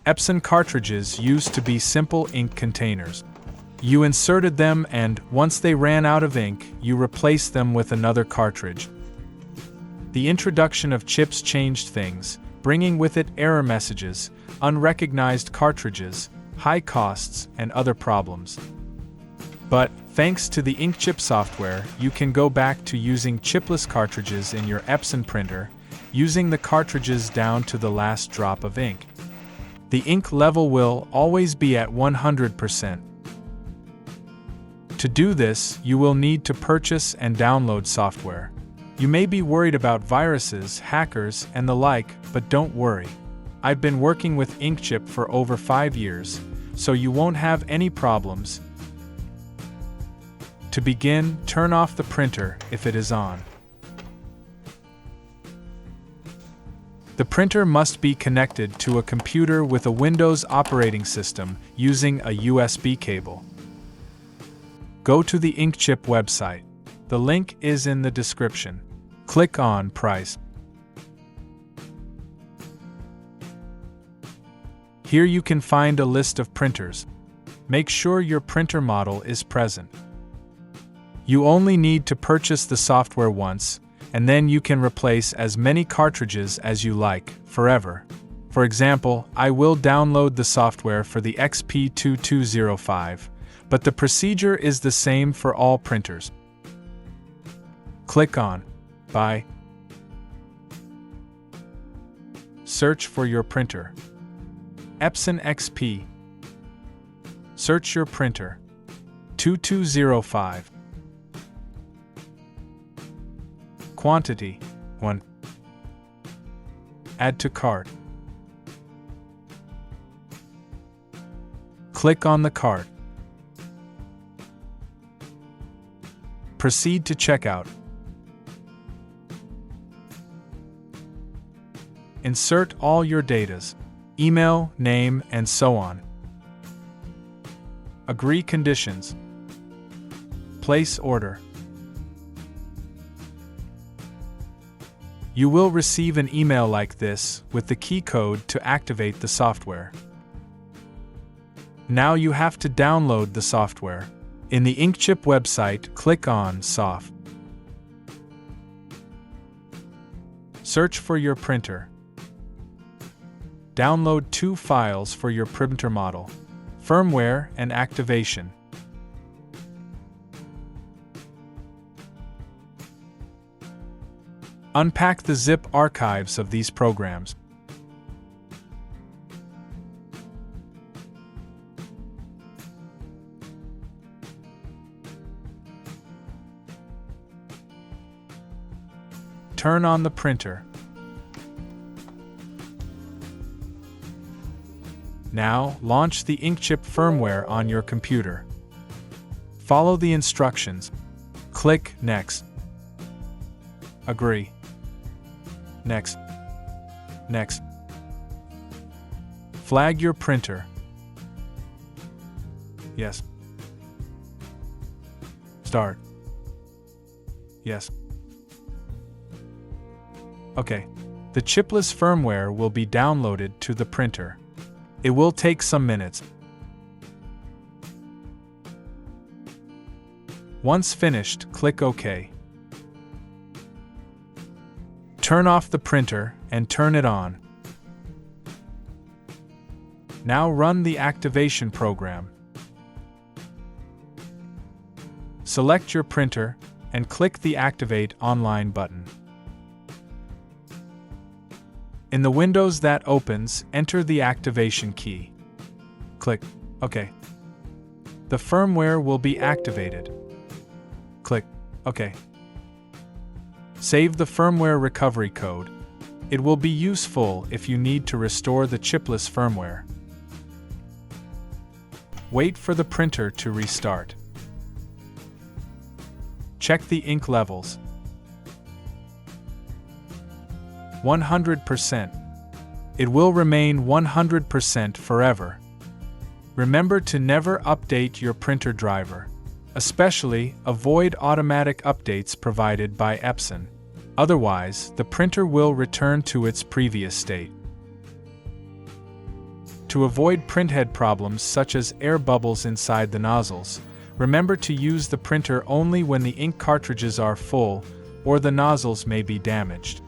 Epson cartridges used to be simple ink containers. You inserted them and, once they ran out of ink, you replaced them with another cartridge. The introduction of chips changed things, bringing with it error messages, unrecognized cartridges, high costs, and other problems. But, thanks to the inkchip software, you can go back to using chipless cartridges in your Epson printer, using the cartridges down to the last drop of ink. The ink level will always be at 100%. To do this, you will need to purchase and download software. You may be worried about viruses, hackers, and the like, but don't worry. I've been working with inkchip for over 5 years, so you won't have any problems. To begin, turn off the printer if it is on. The printer must be connected to a computer with a Windows operating system using a USB cable. Go to the inkchip website. The link is in the description. Click on Price. Here you can find a list of printers. Make sure your printer model is present. You only need to purchase the software once, and then you can replace as many cartridges as you like, forever. For example, I will download the software for the XP2205, but the procedure is the same for all printers. Click on Buy. Search for your printer. Epson XP. Search your printer. 2205. Quantity 1. Add to cart. Click on the cart. Proceed to checkout. Insert all your datas, email, name, and so on. Agree conditions. Place order. You will receive an email like this with the key code to activate the software. Now you have to download the software. In the inkchip website, click on Soft. Search for your printer. Download 2 files for your printer model: firmware and activation. Unpack the zip archives of these programs. Turn on the printer. Now, launch the inkchip firmware on your computer. Follow the instructions. Click Next. Agree. Next. Next. Flag your printer. Yes. Start. Yes. Okay. The chipless firmware will be downloaded to the printer. It will take some minutes. Once finished, click OK. Turn off the printer and turn it on. Now run the activation program. Select your printer and click the Activate Online button. In the windows that opens, enter the activation key. Click OK. The firmware will be activated. Click OK. Save the firmware recovery code. It will be useful if you need to restore the chipless firmware. Wait for the printer to restart. Check the ink levels. 100%. It will remain 100% forever. Remember to never update your printer driver. Especially, avoid automatic updates provided by Epson. Otherwise, the printer will return to its previous state. To avoid printhead problems such as air bubbles inside the nozzles, remember to use the printer only when the ink cartridges are full, or the nozzles may be damaged.